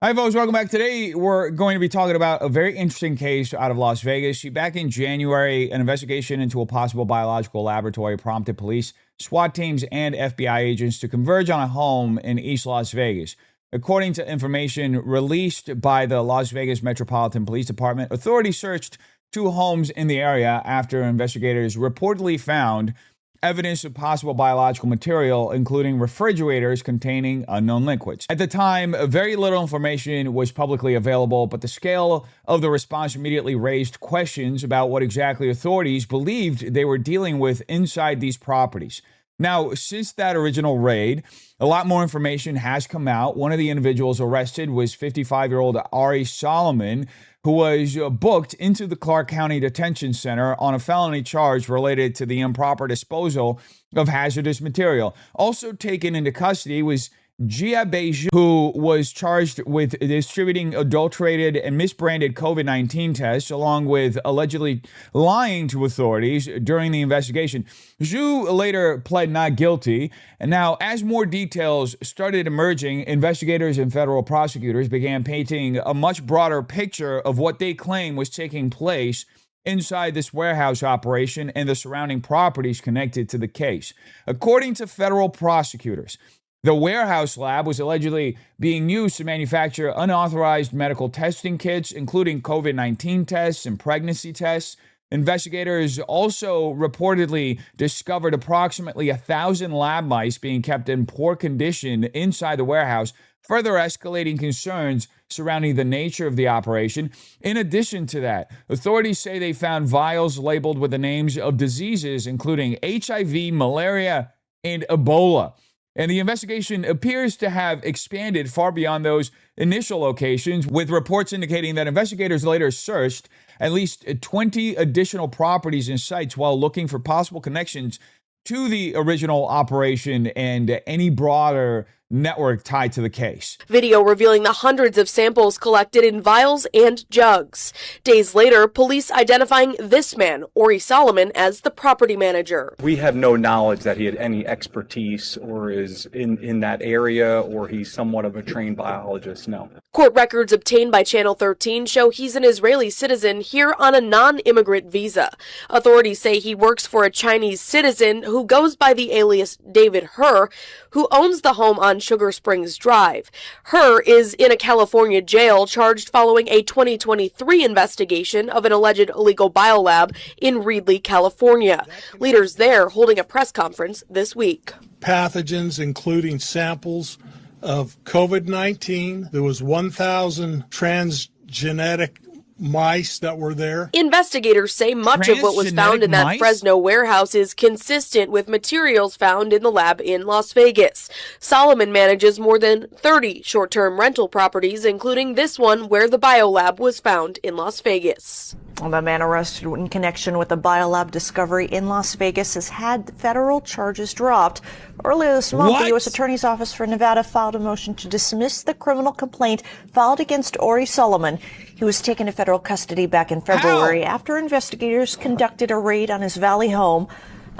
Hi, folks. Welcome back. Today, we're going to be talking about a very interesting case out of Las Vegas. Back in January, an investigation into a possible biological laboratory prompted police, SWAT teams, and FBI agents to converge on a home in East Las Vegas. According to information released by the Las Vegas Metropolitan Police Department, authorities searched two homes in the area after investigators reportedly found evidence of possible biological material, including refrigerators containing unknown liquids. At the time, very little information was publicly available, but the scale of the response immediately raised questions about what exactly authorities believed they were dealing with inside these properties. Now, since that original raid, a lot more information has come out. One of the individuals arrested was 55-year-old Ari Solomon, who was booked into the Clark County Detention Center on a felony charge related to the improper disposal of hazardous material. Also taken into custody was Jia Bei Zhu, who was charged with distributing adulterated and misbranded COVID-19 tests, along with allegedly lying to authorities during the investigation. Zhu later pled not guilty. And now, as more details started emerging, investigators and federal prosecutors began painting a much broader picture of what they claim was taking place inside this warehouse operation and the surrounding properties connected to the case. According to federal prosecutors, the warehouse lab was allegedly being used to manufacture unauthorized medical testing kits, including COVID-19 tests and pregnancy tests. Investigators also reportedly discovered approximately 1,000 lab mice being kept in poor condition inside the warehouse, further escalating concerns surrounding the nature of the operation. In addition to that, authorities say they found vials labeled with the names of diseases, including HIV, malaria, and Ebola. And the investigation appears to have expanded far beyond those initial locations, with reports indicating that investigators later searched at least 20 additional properties and sites while looking for possible connections to the original operation and any broader network tied to the case. Video revealing the hundreds of samples collected in vials and jugs. Days later, police identifying this man, Ari Solomon, as the property manager. We have no knowledge that he had any expertise or is in that area, or he's somewhat of a trained biologist, no. Court records obtained by Channel 13 show he's an Israeli citizen here on a non-immigrant visa. Authorities say he works for a Chinese citizen who goes by the alias David Her, who owns the home on Sugar Springs Drive. Her is in a California jail charged following a 2023 investigation of an alleged illegal biolab in Reedley, California. Leaders there holding a press conference this week. Pathogens, including samples of COVID-19. There was 1,000 transgenic mice that were there. Investigators say much of what was found in that mice? Fresno warehouse is consistent with materials found in the lab in Las Vegas. Solomon manages more than 30 short-term rental properties, including this one where the biolab was found in Las Vegas. The man arrested in connection with the biolab discovery in Las Vegas has had federal charges dropped. Earlier this month, the U.S. Attorney's Office for Nevada filed a motion to dismiss the criminal complaint filed against Ari Solomon. He was taken to federal custody back in February after investigators conducted a raid on his Valley home.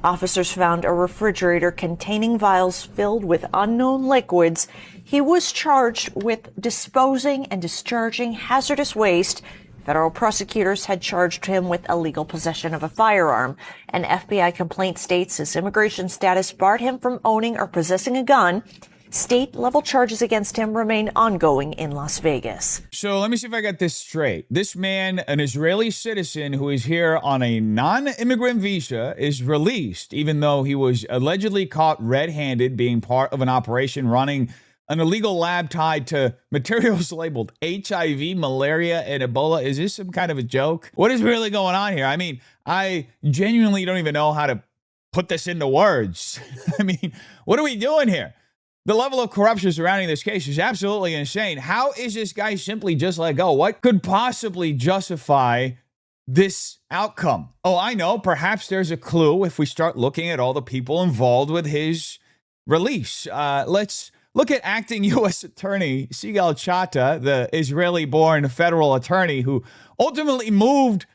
Officers found a refrigerator containing vials filled with unknown liquids. He was charged with disposing and discharging hazardous waste. Federal prosecutors had charged him with illegal possession of a firearm. An FBI complaint states his immigration status barred him from owning or possessing a gun. State-level charges against him remain ongoing in Las Vegas. So let me see if I got this straight. This man, an Israeli citizen who is here on a non-immigrant visa, is released, even though he was allegedly caught red-handed being part of an operation running an illegal lab tied to materials labeled HIV, malaria, and Ebola. Is this some kind of a joke? What is really going on here? I mean, I genuinely don't even know how to put this into words. I mean, what are we doing here? The level of corruption surrounding this case is absolutely insane. How is this guy simply just let go? What could possibly justify this outcome? Oh, I know. Perhaps there's a clue if we start looking at all the people involved with his release. Let's look at acting U.S. Attorney Seagal Chattah, the Israeli-born federal attorney who ultimately moved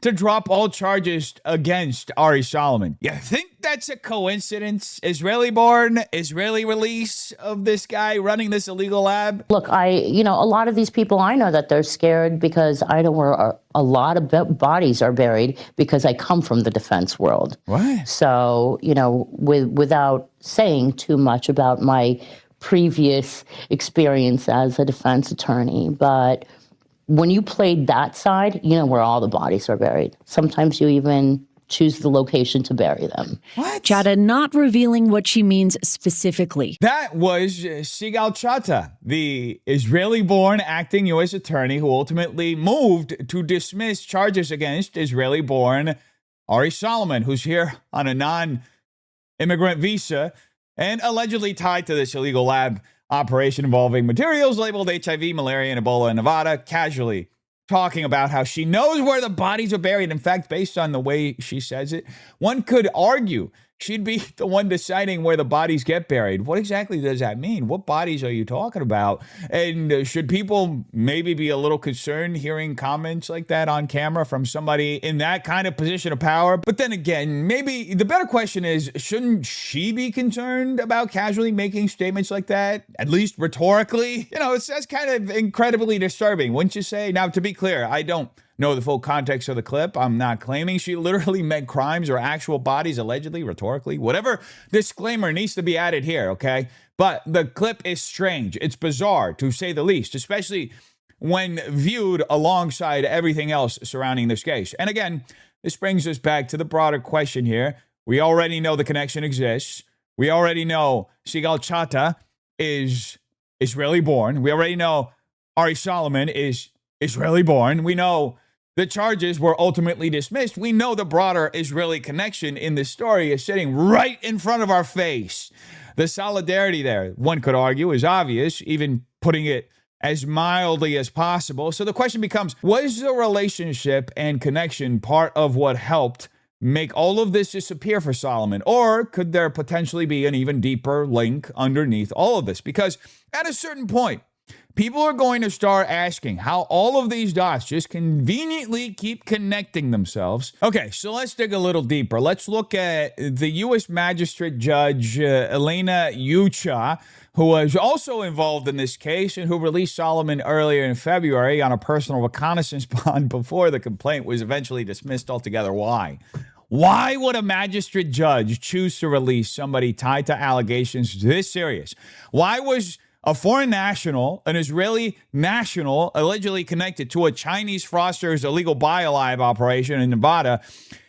to drop all charges against Ari Solomon. You think that's a coincidence? Israeli-born, Israeli release of this guy running this illegal lab? Look, a lot of these people, I know that they're scared because I know where a lot of bodies are buried because I come from the defense world. What? So, without saying too much about my previous experience as a defense attorney, but when you played that side, you know where all the bodies are buried. Sometimes you even choose the location to bury them. What? Chattah not revealing what she means specifically. That was Seagal Chattah, the Israeli-born acting U.S. attorney who ultimately moved to dismiss charges against Israeli-born Ari Solomon, who's here on a non-immigrant visa and allegedly tied to this illegal lab operation involving materials labeled HIV, malaria, and Ebola in Nevada, casually talking about how she knows where the bodies are buried. In fact, based on the way she says it, one could argue she'd be the one deciding where the bodies get buried. What exactly does that mean? What bodies are you talking about? And should people maybe be a little concerned hearing comments like that on camera from somebody in that kind of position of power? But then again, maybe the better question is, shouldn't she be concerned about casually making statements like that, at least rhetorically? That's kind of incredibly disturbing, wouldn't you say? Now, to be clear, I don't know the full context of the clip. I'm not claiming she literally meant crimes or actual bodies, allegedly, rhetorically. Whatever disclaimer needs to be added here, okay? But the clip is strange. It's bizarre, to say the least, especially when viewed alongside everything else surrounding this case. And again, this brings us back to the broader question here. We already know the connection exists. We already know Seagal Chattah is Israeli-born. We already know Ari Solomon is Israeli-born. We know the charges were ultimately dismissed. We know the broader Israeli connection in this story is sitting right in front of our face. The solidarity there, one could argue, is obvious, even putting it as mildly as possible. So the question becomes, was the relationship and connection part of what helped make all of this disappear for Solomon? Or could there potentially be an even deeper link underneath all of this? Because at a certain point, people are going to start asking how all of these dots just conveniently keep connecting themselves. Okay, so let's dig a little deeper. Let's look at the U.S. Magistrate Judge Elayna Youchah, who was also involved in this case and who released Solomon earlier in February on a personal reconnaissance bond before the complaint was eventually dismissed altogether. Why? Why would a magistrate judge choose to release somebody tied to allegations this serious? Why was a foreign national, an Israeli national, allegedly connected to a Chinese fraudster's illegal biolab operation in Nevada,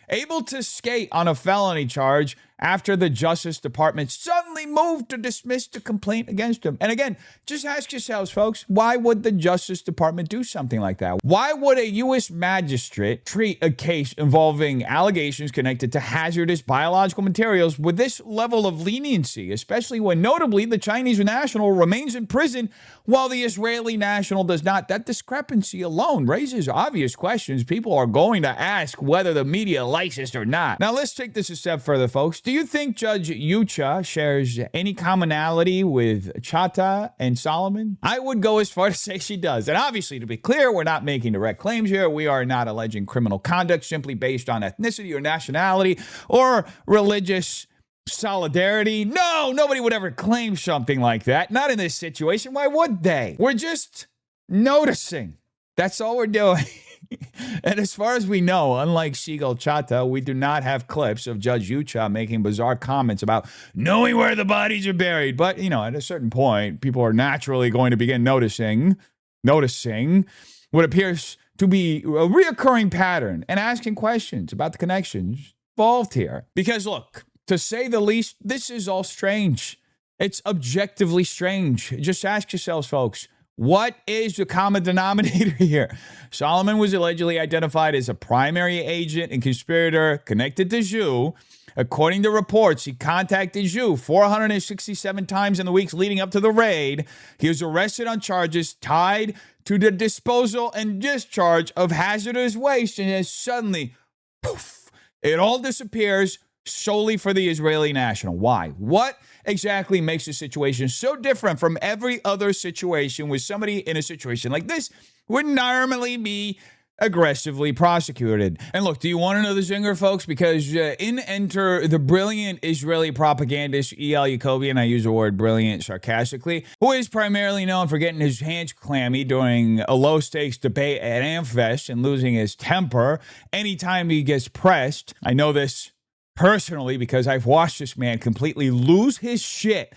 able to skate on a felony charge after the Justice Department suddenly moved to dismiss the complaint against him? And again, just ask yourselves, folks, why would the Justice Department do something like that? Why would a U.S. magistrate treat a case involving allegations connected to hazardous biological materials with this level of leniency, especially when notably the Chinese national remains in prison while the Israeli national does not? That discrepancy alone raises obvious questions people are going to ask whether the media likes it or not. Now, let's take this a step further, folks. Do you think Judge Youchah shares any commonality with Chattah and Solomon? I would go as far to say she does. And obviously, to be clear, we're not making direct claims here. We are not alleging criminal conduct simply based on ethnicity or nationality or religious solidarity. No, nobody would ever claim something like that. Not in this situation. Why would they? We're just noticing. That's all we're doing. And as far as we know, unlike Seagal Chattah, we do not have clips of Judge Youchah making bizarre comments about knowing where the bodies are buried. But, at a certain point, people are naturally going to begin noticing what appears to be a reoccurring pattern and asking questions about the connections involved here. Because, look, to say the least, this is all strange. It's objectively strange. Just ask yourselves, folks, what is the common denominator here? Solomon was allegedly identified as a primary agent and conspirator connected to Zhu. According to reports, he contacted Zhu 467 times in the weeks leading up to the raid. He was arrested on charges tied to the disposal and discharge of hazardous waste, and then suddenly, poof, it all disappears solely for the Israeli national. Why? What exactly makes the situation so different from every other situation where somebody in a situation like this would normally be aggressively prosecuted. And look, do you want to know the zinger, folks? Because in enter the brilliant Israeli propagandist Eyal Yakoby, and I use the word brilliant sarcastically, who is primarily known for getting his hands clammy during a low-stakes debate at AmFest and losing his temper anytime he gets pressed. I know this personally because I've watched this man completely lose his shit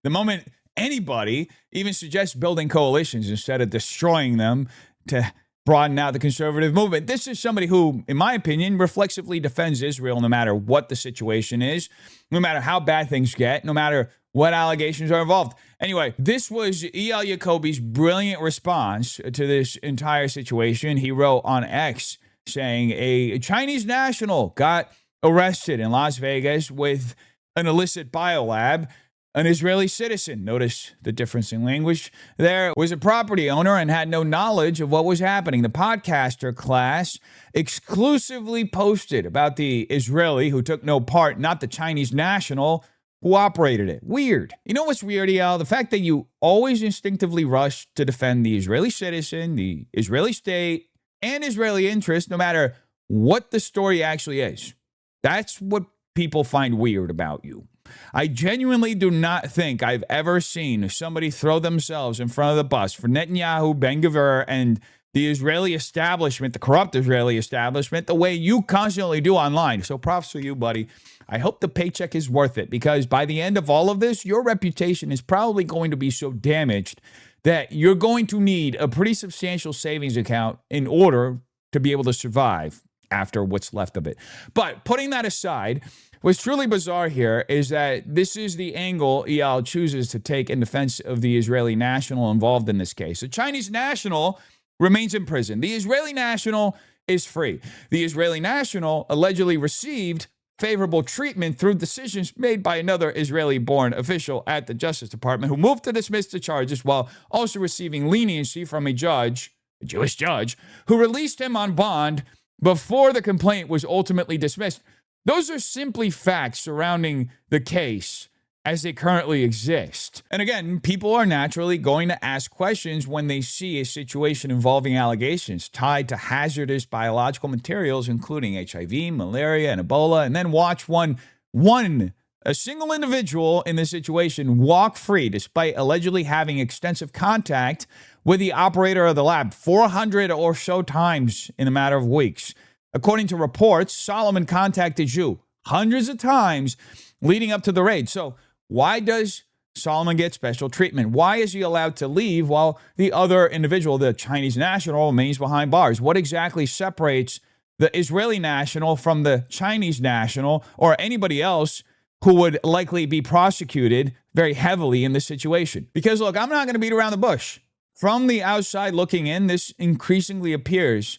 the moment anybody even suggests building coalitions instead of destroying them to broaden out the conservative movement. This is somebody who, in my opinion, reflexively defends Israel no matter what the situation is, no matter how bad things get, no matter what allegations are involved. Anyway, this was Eyal Yakoby's brilliant response to this entire situation. He wrote on X saying a Chinese national got arrested in Las Vegas with an illicit biolab. An Israeli citizen, notice the difference in language there, was a property owner and had no knowledge of what was happening. The podcaster class exclusively posted about the Israeli who took no part, not the Chinese national who operated it. Weird. You know what's weird, Eyal? The fact that you always instinctively rush to defend the Israeli citizen, the Israeli state, and Israeli interests, no matter what the story actually is. That's what people find weird about you. I genuinely do not think I've ever seen somebody throw themselves in front of the bus for Netanyahu, Ben-Gvir, and the Israeli establishment, the corrupt Israeli establishment, the way you constantly do online. So props to you, buddy. I hope the paycheck is worth it, because by the end of all of this, your reputation is probably going to be so damaged that you're going to need a pretty substantial savings account in order to be able to survive after what's left of it. But putting that aside, what's truly bizarre here is that this is the angle Eyal chooses to take in defense of the Israeli national involved in this case. The Chinese national remains in prison. The Israeli national is free. The Israeli national allegedly received favorable treatment through decisions made by another Israeli-born official at the Justice Department who moved to dismiss the charges while also receiving leniency from a judge, a Jewish judge, who released him on bond before the complaint was ultimately dismissed. Those are simply facts surrounding the case as they currently exist. And again, people are naturally going to ask questions when they see a situation involving allegations tied to hazardous biological materials, including HIV, malaria, and Ebola, and then watch a single individual in this situation walk free despite allegedly having extensive contact with the operator of the lab 400 or so times in a matter of weeks. According to reports, Solomon contacted Zhu hundreds of times leading up to the raid. So why does Solomon get special treatment? Why is he allowed to leave while the other individual, the Chinese national, remains behind bars? What exactly separates the Israeli national from the Chinese national or anybody else who would likely be prosecuted very heavily in this situation? Because look, I'm not going to beat around the bush. From the outside looking in, this increasingly appears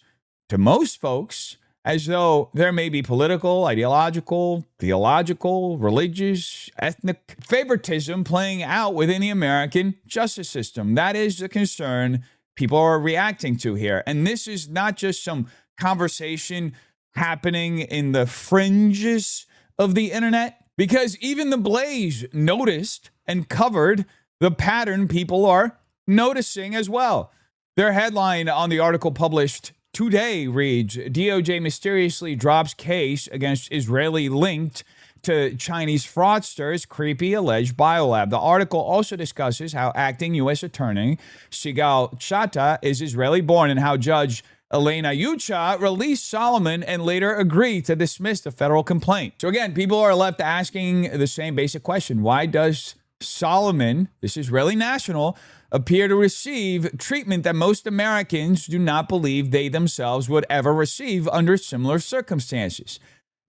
to most folks as though there may be political, ideological, theological, religious, ethnic favoritism playing out within the American justice system. That is the concern people are reacting to here. And this is not just some conversation happening in the fringes of the internet, because even the Blaze noticed and covered the pattern people are noticing as well. Their headline on the article published today reads, DOJ mysteriously drops case against Israeli linked to Chinese fraudsters, creepy alleged biolab. The article also discusses how acting U.S. attorney Seagal Chattah is Israeli-born and how Judge Elayna Youchah released Solomon and later agreed to dismiss the federal complaint. So again, people are left asking the same basic question. Why does Solomon, this Israeli national, appear to receive treatment that most Americans do not believe they themselves would ever receive under similar circumstances,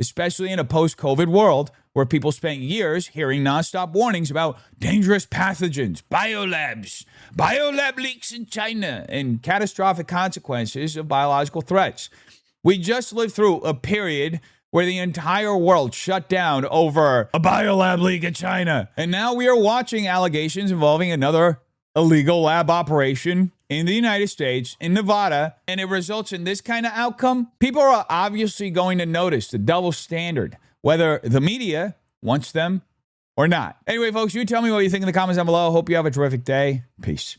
especially in a post-COVID world where people spent years hearing nonstop warnings about dangerous pathogens, biolab leaks in China, and catastrophic consequences of biological threats. We just lived through a period where the entire world shut down over a biolab leak in China. And now we are watching allegations involving another illegal lab operation in the United States, in Nevada, and it results in this kind of outcome. People are obviously going to notice the double standard, whether the media wants them or not. Anyway, folks, you tell me what you think in the comments down below. Hope you have a terrific day. Peace.